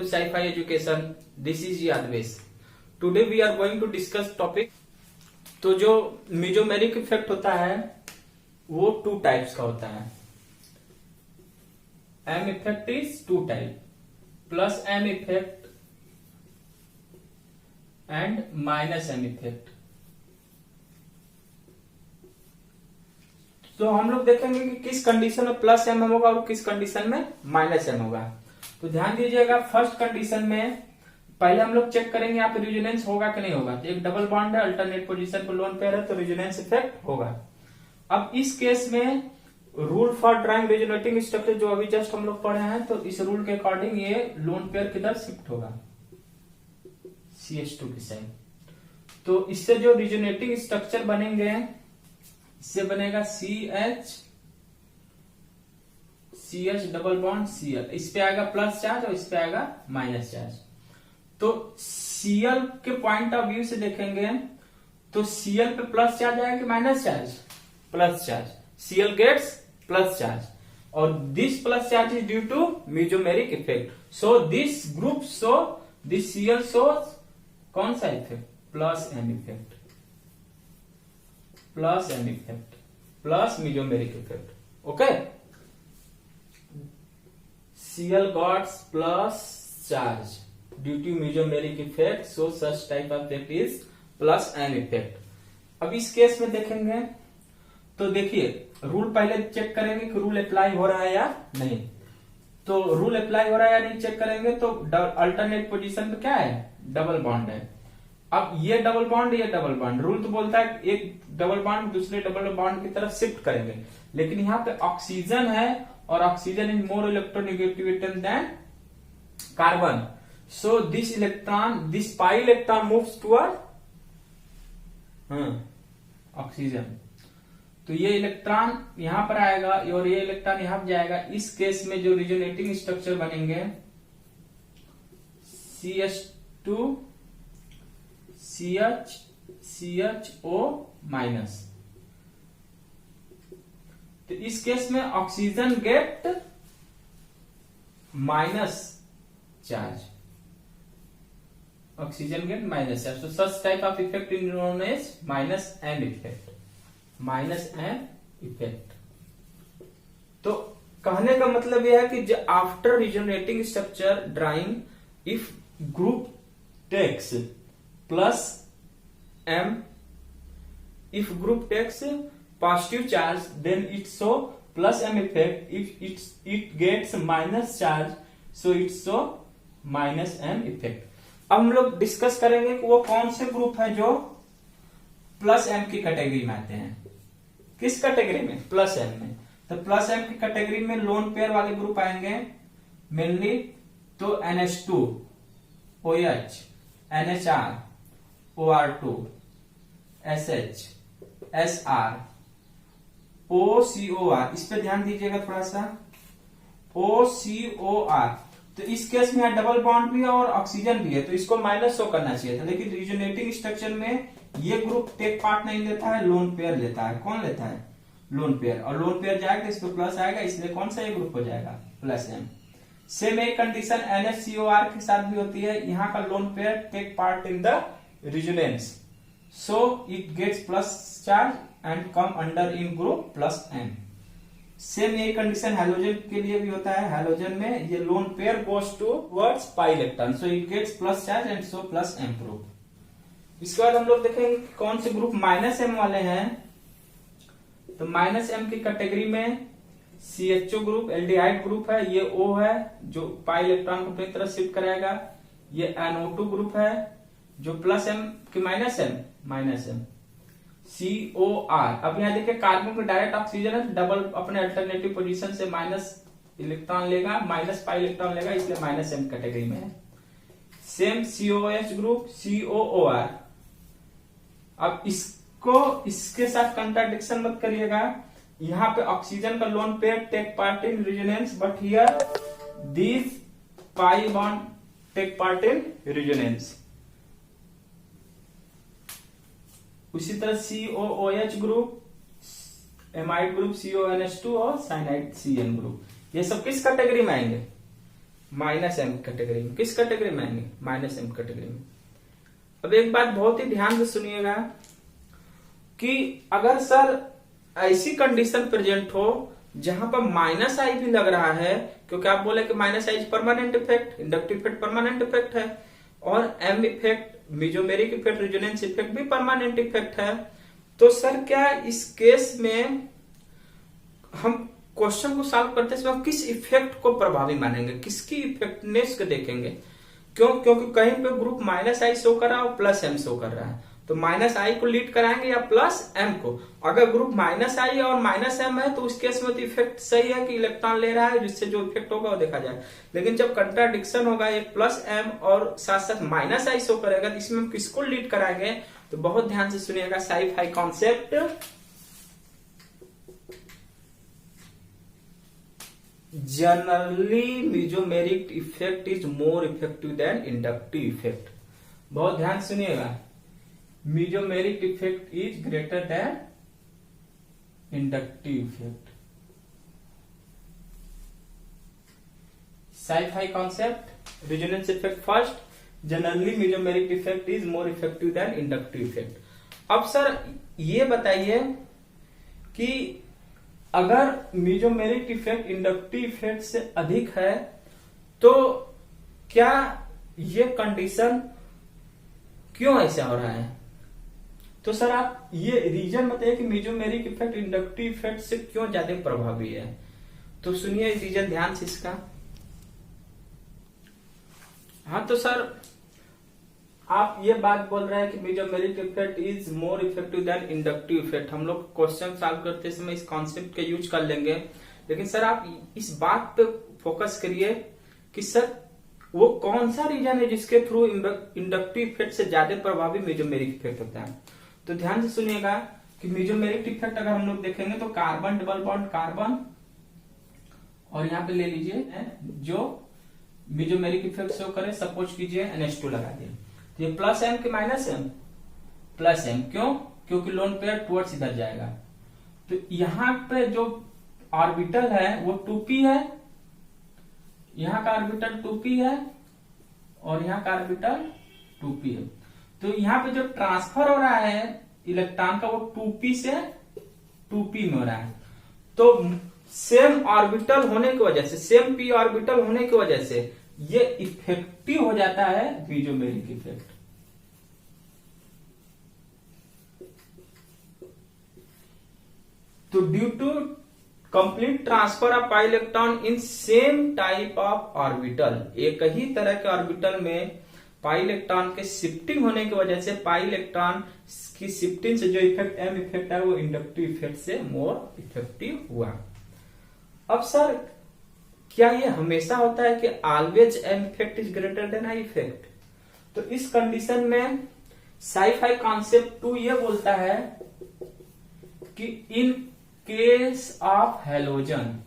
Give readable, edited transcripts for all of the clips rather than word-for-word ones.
Sci-Fi Education. This is Yadvesh. Today we are going to discuss topic. तो जो mesomeric effect होता है वो टू टाइप्स का होता है. M effect is two type, plus M effect and minus M effect. तो हम लोग देखेंगे कि किस कंडीशन में प्लस एम होगा और किस कंडीशन में माइनस एम होगा. तो ध्यान दीजिएगा, फर्स्ट कंडीशन में पहले हम लोग चेक करेंगे यहाँ पे रेजोनेंस होगा कि नहीं होगा. तो एक डबल बॉन्ड है, अल्टरनेट पोजीशन पर लोन पेयर है, तो रेजोनेंस इफेक्ट होगा. अब इस केस में rule for drawing resonating structure जो अभी जस्ट हम लोग पढ़े हैं, तो इस रूल के अकॉर्डिंग ये लोन पेयर किधर शिफ्ट होगा, CH2 की साइड. तो इससे जो रेजोनेटिंग स्ट्रक्चर बनेंगे, इससे बनेगा CH डबल बॉन्ड Cl. इस पे आएगा प्लस चार्ज और इस पे आएगा माइनस चार्ज. तो Cl के पॉइंट ऑफ व्यू से देखेंगे तो Cl पे प्लस चार्ज आएगा कि minus charge? Plus charge. Cl gets plus charge और this plus charge is due to mesomeric effect. So this group this Cl shows कौन सा इफेक्ट? Plus M effect. Plus M effect plus mesomeric effect. Okay, Cl gots plus charge due to mesomeric effect, so such type of effect is plus M effect. अब इस case में देखेंगे तो देखिए, rule पहले चेक करेंगे कि रूल अप्लाई हो रहा है या नहीं. तो रूल अप्लाई हो रहा है या नहीं चेक करेंगे तो अल्टरनेट पोजीशन पे क्या है? डबल बॉन्ड है. अब ये डबल बॉन्ड, ये डबल बॉन्ड, रूल तो बोलता है एक डबल बॉन्ड दूसरे डबल बॉन्ड की तरफ शिफ्ट करेंगे, लेकिन यहाँ पे ऑक्सीजन है और oxygen is more electronegativated than carbon. So this electron, this pi electron moves toward oxygen. तो ये इलेक्ट्रॉन यहां पर आएगा और ये इलेक्ट्रॉन यहां पर जाएगा. इस केस में जो रेजोनेटिंग स्ट्रक्चर बनेंगे CH2 CHO माइनस. तो इस केस में oxygen get minus charge, oxygen get minus charge. तो such type of effect is known as minus M effect. Minus M effect. तो कहने का मतलब यह है कि after resonating structure drawing, if group takes plus M, if group takes positive charge then it show plus m effect. If it gets minus charge so it show minus m effect. अब हम लोग discuss करेंगे कि वो कौन से group है जो प्लस एम की कैटेगरी में आते हैं. किस कैटेगरी में? प्लस एम में. तो प्लस एम की कैटेगरी में लोन पेयर वाले ग्रुप आएंगे मेनली. तो NH2 OH, NHR OR2, SH SR OCOR. इस पे ध्यान दीजिएगा थोड़ा सा. OCOR. तो इस केस में डबल बॉन्ड भी है और ऑक्सीजन भी है, तो इसको माइनस शो करना चाहिए था, लेकिन रिजोनेटिंग स्ट्रक्चर में ये ग्रुप टेक पार्ट नहीं लेता है, लोन पेयर लेता है. कौन लेता है? Lone pair. और लोन पेयर जाएगा तो इस पे प्लस आएगा, इसलिए कौन सा ये ग्रुप हो जाएगा? Plus M. सेम एक कंडीशन NHCOR के साथ भी होती है. यहाँ का lone pair take part in the resonance, so it gets plus charge and come under in group plus m. Same यही कंडीशन हैलोजन के लिए भी होता है. हैलोजन में ये lone pair goes towards pi electron, so it gets plus charge and so plus m group. इसके बाद हम लोग देखेंगे कौन से ग्रुप माइनस एम वाले हैं. तो माइनस एम की कैटेगरी में CHO ग्रुप एल्डिहाइड ग्रुप है, ये O है जो पाई इलेक्ट्रॉन को अपनी तरफ शिफ्ट कराएगा. ये NO2 ग्रुप है जो प्लस एम की माइनस एम COR. अब यहाँ देखिए, कार्बन को डायरेक्ट ऑक्सीजन है, डबल अपने अल्टरनेटिव पोजीशन से माइनस इलेक्ट्रॉन लेगा, माइनस पाई इलेक्ट्रॉन लेगा, इसलिए माइनस एम कैटेगरी में है. Same COH group COOR. अब इसको इसके साथ कंट्राडिक्शन मत करिएगा. यहाँ पे ऑक्सीजन का lone pair take part in resonance, but here this pi bond take part in resonance. उसी तरह COOH group, amide group CONH2 और साइनाइड CN ग्रुप, ये सब किस कैटेगरी में आएंगे? माइनस एम कैटेगरी में। किस कैटेगरी में? माइनस एम कैटेगरी में। अब एक बात बहुत ही ध्यान से सुनिएगा कि अगर सर ऐसी कंडीशन प्रेजेंट हो जहां पर माइनस आई भी लग रहा है, क्योंकि आप बोले कि minus I permanent effect, inductive effect permanent effect है, और M effect, mesomeric effect, resonance effect भी परमानेंट इफेक्ट है, तो सर क्या इस केस में हम क्वेश्चन को सॉल्व करते समय किस इफेक्ट को प्रभावी मानेंगे, किसकी इफेक्टनेस को देखेंगे? क्यों? क्योंकि कहीं पे ग्रुप माइनस आई शो कर रहा है और प्लस एम शो कर रहा है, तो माइनस आई को लीड कराएंगे या प्लस एम को? अगर ग्रुप माइनस आई और माइनस एम है तो उस केस में तो इफेक्ट सही है कि इलेक्ट्रॉन ले रहा है, जिससे जो इफेक्ट होगा वो देखा जाए। लेकिन जब कंट्राडिक्शन होगा, एक प्लस एम और साथ साथ माइनस आई शो करेगा, तो इसमें हम किसको लीड कराएंगे? तो बहुत ध्यान से सुनिएगा, sci-fi concept. Generally mesomeric effect is more effective than inductive effect. बहुत ध्यान सुनिएगा, mesomeric effect is greater than inductive effect. Sci-fi concept, resonance effect first, generally mesomeric effect is more effective than inductive effect. अब sir ये बताइए कि अगर mesomeric effect inductive effect से अधिक है तो क्या ये कंडीशन क्यों ऐसा हो रहा है? तो सर आप ये रीजन बताइए कि मेसोमेरिक इफेक्ट इंडक्टिव इफेक्ट से क्यों ज्यादा प्रभावी है। तो सुनिए रीजन ध्यान से इसका। हाँ तो सर आप ये बात बोल रहे हैं कि mesomeric effect is more effective than inductive effect. हम लोग क्वेश्चन सॉल्व करते समय इस कॉन्सेप्ट का यूज कर लेंगे, लेकिन सर आप इस बात पे फोकस करिए कि सर वो कौन सा रीजन है जिसके थ्रू इंडक्टिव इफेक्ट से ज्यादा प्रभावी मेसोमेरिक इफेक्ट होता है। तो ध्यान से सुनिएगा कि मेसोमेरिक इफेक्ट अगर हम लोग देखेंगे तो कार्बन डबल बॉन्ड कार्बन, और यहाँ पे ले लीजिए जो मेसोमेरिक इफेक्ट शो करे, सपोज कीजिए NH2 लगा दिए, ये प्लस एम के माइनस एम, प्लस एम। क्यों? क्योंकि लोन पेयर टुवर्ड्स इधर जाएगा। तो यहां पे जो ऑर्बिटल है वो 2p है, यहां का ऑर्बिटल 2p है और यहां का ऑर्बिटल 2p है। तो यहां पे जो ट्रांसफर हो रहा है इलेक्ट्रॉन का वो 2p से 2p में हो रहा है। तो सेम ऑर्बिटल होने की वजह से, सेम p ऑर्बिटल होने की वजह से ये इफेक्टिव हो जाता है मेसोमेरिक इफेक्ट। तो due to complete transfer of pi electron in same type of orbital, एक ही तरह के ऑर्बिटल में पाई इलेक्ट्रॉन के शिफ्टिंग होने की वजह से पाई इलेक्ट्रॉन की शिफ्टिंग से जो इफेक्ट एम इफेक्ट है वो इंडक्टिव इफेक्ट से मोर इफेक्टिव हुआ। अब सर क्या ये हमेशा होता है कि always M effect is greater than I effect? तो इस कंडीशन में साई फाई कॉन्सेप्ट 2 ये बोलता है कि इन केस ऑफ हैलोजन,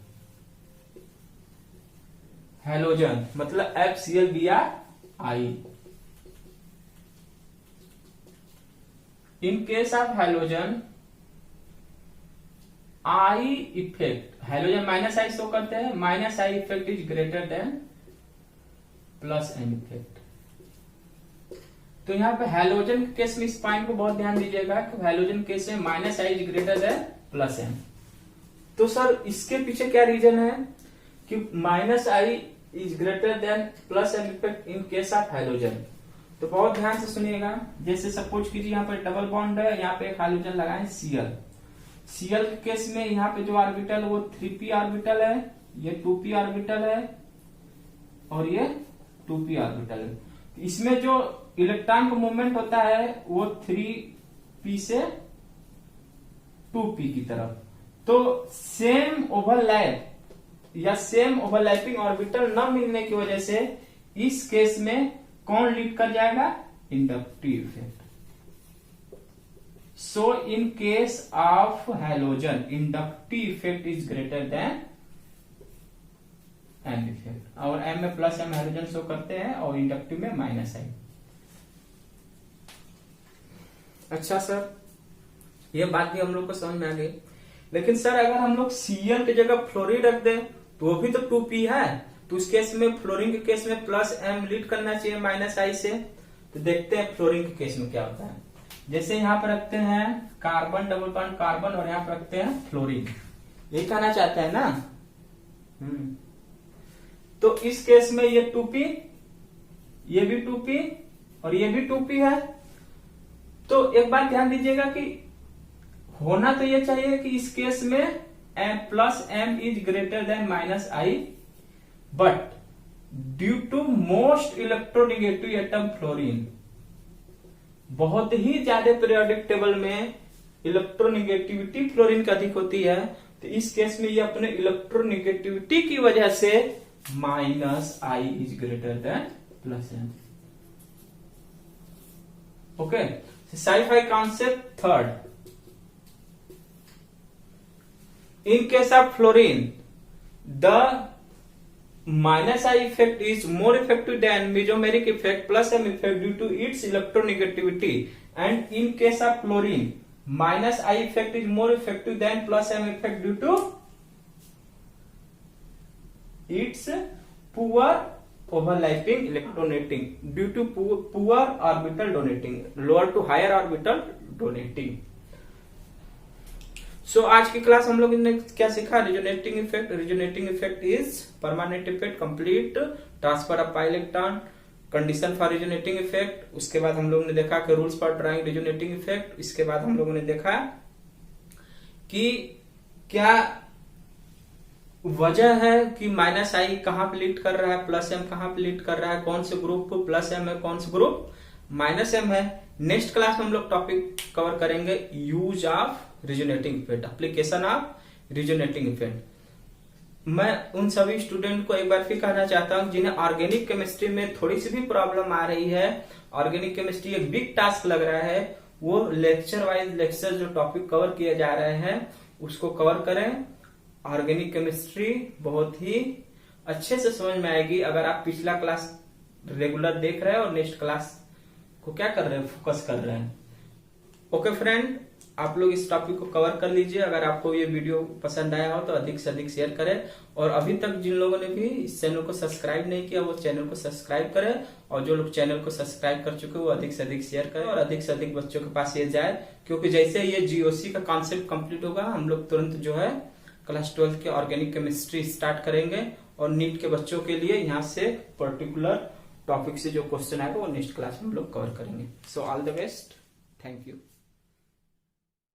हैलोजन मतलब FClBr, in case of halogen I effect, halogen minus I show करते हैं, minus I effect is greater than plus N effect. तो यहाँ पे हैलोजन के केस में इस पॉइंट को बहुत ध्यान दीजिएगा कि हैलोजन केस में minus I is greater than plus N. तो सर इसके पीछे क्या रीजन है कि minus I is greater than plus N effect in case of halogen? तो बहुत ध्यान से सुनिएगा। जैसे सपोज कीजिए यहाँ पे डबल बॉन्ड है, यहाँ पे एक हाइड्रोजन लगाएं Cl। Cl के केस में यहाँ पे जो ऑर्बिटल वो 3p ऑर्बिटल है, ये 2p ऑर्बिटल है और ये 2p ऑर्बिटल है। इसमें जो इलेक्ट्रॉन का मूवमेंट होता है वो 3p से 2p की तरफ। तो सेम ओवरलैप या सेम ओवरलैपिंग ऑर्बिटल न मिलने की वजह से इस केस में कौन लीड कर जाएगा? Inductive effect. So in case of halogen, inductive effect is greater than M effect। और M में प्लस M हाइड्रोजन शो करते हैं और इंडक्टिव में माइनस आई। अच्छा सर, ये बात भी हम लोग को समझ में आ गई। लेकिन सर अगर हम लोग Cl की जगह फ्लोरीन रख दें तो वो भी तो 2p है, तो उस केस में फ्लोरीन के केस में प्लस एम लीड करना चाहिए माइनस आई से। तो देखते हैं फ्लोरीन के केस में क्या होता है। जैसे यहाँ पर रखते हैं कार्बन डबल बॉन्ड कार्बन और यहाँ पर रखते हैं फ्लोरीन, यही कहना चाहते हैं ना। तो इस केस में ये 2p, ये भी 2p और ये भी 2p है। तो एक बार ध्यान दीजिएगा कि होना तो ये चाहिए कि इस केस में plus M is greater than minus I, but due to most electronegative atom fluorine, बहुत ही ज्यादा पीरियोडिक टेबल में इलेक्ट्रोनिगेटिविटी फ्लोरीन का अधिक होती है। तो इस केस में ये अपने इलेक्ट्रोनिगेटिविटी की वजह से minus I is greater than plus M. Okay, sci-fi concept third. In case of fluorine, the minus I effect is more effective than mesomeric effect plus M effect due to its electronegativity. And in case of fluorine, minus I effect is more effective than plus M effect due to its poor overlapping electronegating due to poor orbital donating, lower to higher orbital donating. So आज की class हम लोग ने क्या सीखा? Resonating effect. Resonating effect is permanent effect, complete transfer of pi electron, condition for resonating effect. उसके बाद हम लोग ने देखा कि rules for drawing resonating effect. इसके बाद हम लोगों ने देखा कि क्या वजह है कि माइनस आई कहां पे लीड कर रहा है, प्लस एम कहां पे लीड कर रहा है, कौन से ग्रुप प्लस एम है, कौन से ग्रुप माइनस एम है। नेक्स्ट क्लास में हम लोग टॉपिक कवर करेंगे use of resonating effect, application of resonating effect. मैं उन सभी स्टूडेंट को एक बार फिर कहना चाहता हूं जिन्हें ऑर्गेनिक केमिस्ट्री में थोड़ी सी भी प्रॉब्लम आ रही है, ऑर्गेनिक केमिस्ट्री एक बिग टास्क लग रहा है, वो लेक्चर वाइज लेक्चर जो टॉपिक कवर किए जा रहे हैं उसको कवर करें। ऑर्गेनिक केमिस्ट्री बहुत ही अच्छे से समझ में आएगी अगर आप पिछला क्लास रेगुलर देख रहे हैं और नेक्स्ट क्लास को क्या कर रहे हैं, फोकस कर रहे हैं। ओके फ्रेंड, आप लोग इस टॉपिक को कवर कर लीजिए। अगर आपको ये वीडियो पसंद आया हो तो अधिक से अधिक शेयर करें, और अभी तक जिन लोगों ने भी इस चैनल को सब्सक्राइब नहीं किया वो चैनल को सब्सक्राइब करें, और जो लोग चैनल को सब्सक्राइब कर चुके वो अधिक से अधिक शेयर करें और अधिक से अधिक बच्चों के पास ये जाए, क्योंकि जैसे ये जीओसी का कॉन्सेप्ट कंप्लीट होगा हम लोग तुरंत जो है क्लास 12 के ऑर्गेनिक केमिस्ट्री स्टार्ट करेंगे, और नीट के बच्चों के लिए यहाँ से पर्टिकुलर टॉपिक से जो क्वेश्चन आएगा वो नेक्स्ट क्लास में हम लोग कवर करेंगे। So all the best, thank you.